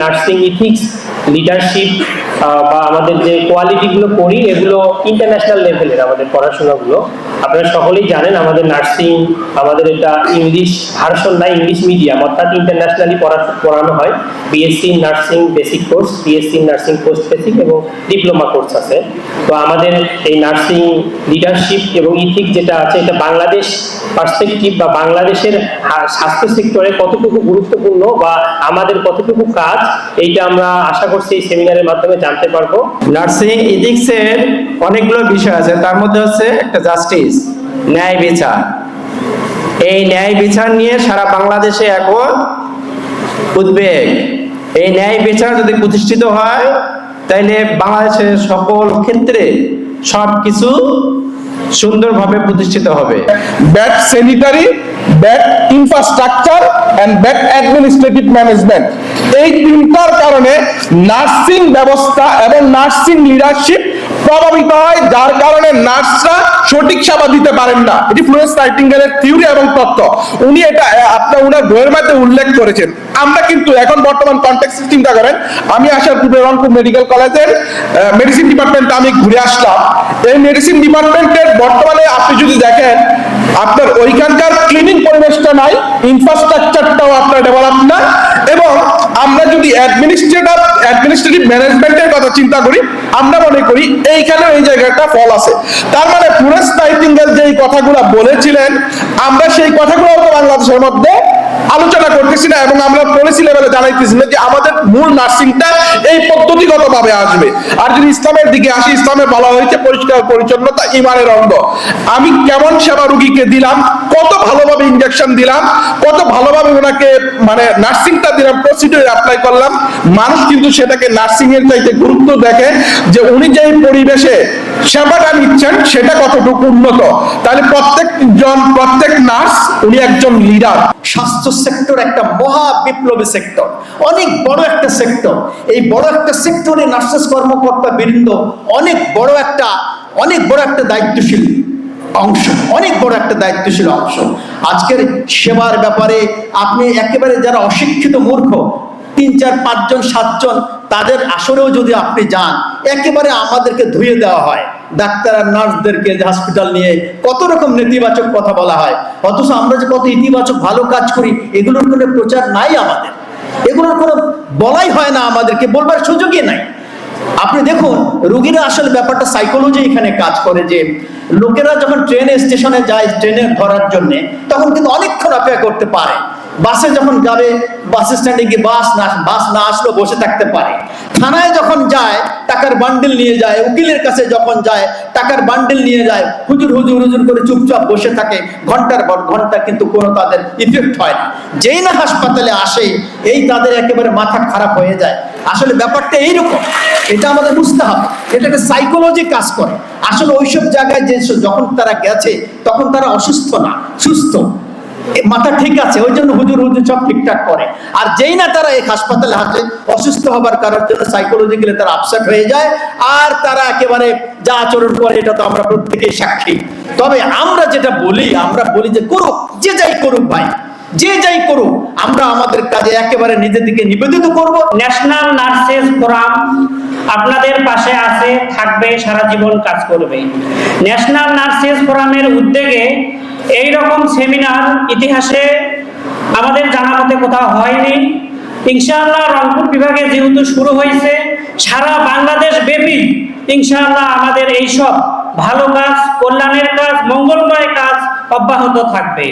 Nursing ethics, leadership বা আমাদের যে কোয়ালিটিগুলো করি এগুলো ইন্টারন্যাশনাল লেভেলের আমাদের পড়াশোনাগুলো। আপনারা সকলেই জানেন আমাদের নার্সিং, আমাদের এটা ইংলিশ ভার্সন না, ইংলিশ মিডিয়াম, অর্থাৎ ইন্টারন্যাশনালি পড়ানো হয়। BSc nursing basic course, BSc nursing post basic এবং ডিপ্লোমা কোর্স আছে। তো আমাদের এই নার্সিং লিডারশিপ এবং ইথিক্স যেটা আছে এটা বাংলাদেশ পার্সপেক্টিভ বা বাংলাদেশের স্বাস্থ্য সেক্টরে কতটুকু গুরুত্বপূর্ণ বা আমাদের কতটুকু কাজ, এইটা আমরা আশা করছি এই সেমিনারের মাধ্যমে জানতে পারবো। নার্সিং ইথিক্সের অনেকগুলো বিষয় আছে, তার মধ্যে হচ্ছে একটা জাস্টিস, ন্যায় বিচার। এই ন্যায় বিচার নিয়ে সারা বাংলাদেশে এখন উদ্বেগ। এই ন্যায় বিচার যদি প্রতিষ্ঠিত হয় তাইলে বাংলাদেশের সকল ক্ষেত্রে সবকিছু সুন্দরভাবে প্রতিষ্ঠিত হবে। Bad sanitary, bad infrastructure and bad administrative management, এই তিনটার কারণে নার্সিং ব্যবস্থা এবং নার্সিং লিডারশিপ প্রভাবিত হয়, যার কারণে নার্সরা সঠিক সেবা দিতে পারেন না। এটি ফ্লোরেন্স নাইটিঙ্গেলের থিওরি এবং তত্ত্ব। উনি এটা আপনার উনার বইয়ের মধ্যে উল্লেখ করেছেন। আমরা কিন্তু এখন বর্তমান কনটেক্সট চিন্তা করেন, আমি আসার পূর্বে রংপুর মেডিকেল কলেজের মেডিসিন ডিপার্টমেন্টে আমি ঘুরে আসলাম। এই মেডিসিন ডিপার্টমেন্টের বর্তমানে আপনি যদি দেখেন আপনার ওইখানকার ক্লিনিং পরিবেশটা নাই, ইনফ্রাস্ট্রাকচারটাও আপনার ডেভেলপ না, এবং আমরা যদি অ্যাডমিনিস্ট্রেটিভ ম্যানেজমেন্টের কথা চিন্তা করি, আমরা মনে করি এইখানে এই জায়গাটা ফল আছে। তার মানে ফ্লোরেন্স নাইটিঙ্গেল যেই কথাগুলো বলেছিলেন, আমরা সেই কথাগুলো বাংলাদেশের মধ্যে আলোচনা করতেছি না, এবং আমরা পলিসি লেভেলে জানাইতেছি না যে আমাদের মূল নার্সিংটা এই পদ্ধতিগতভাবে আসবে। আর যদি ইসলামের দিকে আসি, ইসলামে বলা হয়েছে পরিষ্কার পরিচ্ছন্নতা ইমানের অঙ্গ। আমি কেমন সেবা রোগীকে দিলাম, কত ভালোভাবে ইনজেকশন দিলাম, কত ভালোভাবে ওনাকে মানে নার্সিংটা দিলাম, প্রসিডিউর অ্যাপ্লাই করলাম, মানুষ কিন্তু সেটাকে নার্সিং এর চাইতে গুরুত্ব দেখে যে উনি যেই পরিবেশে সেবাটা নিচ্ছেন সেটা কতটুকু উন্নত। তাহলে প্রত্যেক নার্স উনি একজন লিডার। স্বাস্থ্য সেক্টর একটা মহা বিপ্লবী সেক্টর, অনেক বড় একটা সেক্টর। এই বড় একটা সেক্টরে নার্সেস কর্মকর্তা বৃন্দ অনেক বড় একটা দায়িত্বশীল অংশ, অনেক বড় একটা দায়িত্বশীল অংশ। আজকের সেবার ব্যাপারে আপনি একেবারে যারা অশিক্ষিত মূর্খ 3, 4, 5 জন 7 জন তাদের আসরেও যদি আপনি যান, একেবারে আমাদেরকে ধুয়ে দেওয়া হয়। ডাক্তার আর নার্সদেরকে হসপিটাল নিয়ে কত রকম নেতিবাচক কথা বলা হয়, অথচ আমরা যে কত ইতিবাচক ভালো কাজ করি এগুলোর কোনো প্রচার নাই আমাদের, এগুলোর কোনো বলাই হয় না, আমাদেরকে বলবার সুযোগই নাই। আপনি দেখুন রোগীরা আসলে ব্যাপারটা সাইকোলজি এখানে কাজ করে, যে লোকেরা যখন ট্রেনে স্টেশনে যায় ট্রেনে ধরার জন্য, তখন কিন্তু অনেকক্ষণ অপেক্ষা করতে পারে। বাসে যখন যাবে, বাস স্ট্যান্ডে গিয়ে বাস না আসলেও বসে থাকতে পারে। থানায় যখন যায় টাকার বান্ডিল নিয়ে যায়, উকিলের কাছে যখন যায় টাকার বান্ডিল নিয়ে যায়, হুজুর করে চুপচাপ বসে থাকে ঘন্টার পর ঘন্টা, কিন্তু কোনো তাদের ইফেক্ট হয় না। যেই না হাসপাতালে আসে এই তাদের একেবারে মাথা খারাপ হয়ে যায়। আসলে ব্যাপারটা এইরকম, এটা আমাদের বুঝতে হবে, এটাকে সাইকোলজি কাজ করে। আসলে ওইসব জায়গায় যে যখন তারা গেছে তখন তারা অসুস্থ না, সুস্থ, মাথা ঠিক আছে, ওই জন্য হুজুর সব ঠিকঠাক করে। আর যেই না তারা এই হাসপাতালে হাঁটে, অসুস্থ হবার কারণে সাইকোলজিক্যালি তারা আপসেট হয়ে যায়, আর তারা একেবারে যা আচরণ করে এটা তো আমরা প্রত্যেকেই সাক্ষী। তবে আমরা যেটা বলি, আমরা বলি যে করুক, যে যাই করুক ভাই, যে যাই করুক, আমরা আমাদের কাজে একেবারে নিজের দিকে নিবেদিত করব। ন্যাশনাল নার্সেস ফোরাম আপনাদের পাশে আছে, থাকবে, সারা জীবন কাজ করবে। ন্যাশনাল নার্সেস ফোরামের উদ্যোগে এইরকম সেমিনার ইতিহাসে আমাদের জানা মতে কোথাও হয়নি। ইনশাআল্লাহ রংপুর বিভাগে যেহেতু শুরু হয়েছে, সারা বাংলাদেশ ব্যাপী ইনশাআল্লাহ আমাদের এইসব ভালো কাজ, কল্যাণের কাজ, মঙ্গলময় কাজ অব্যাহত থাকবে।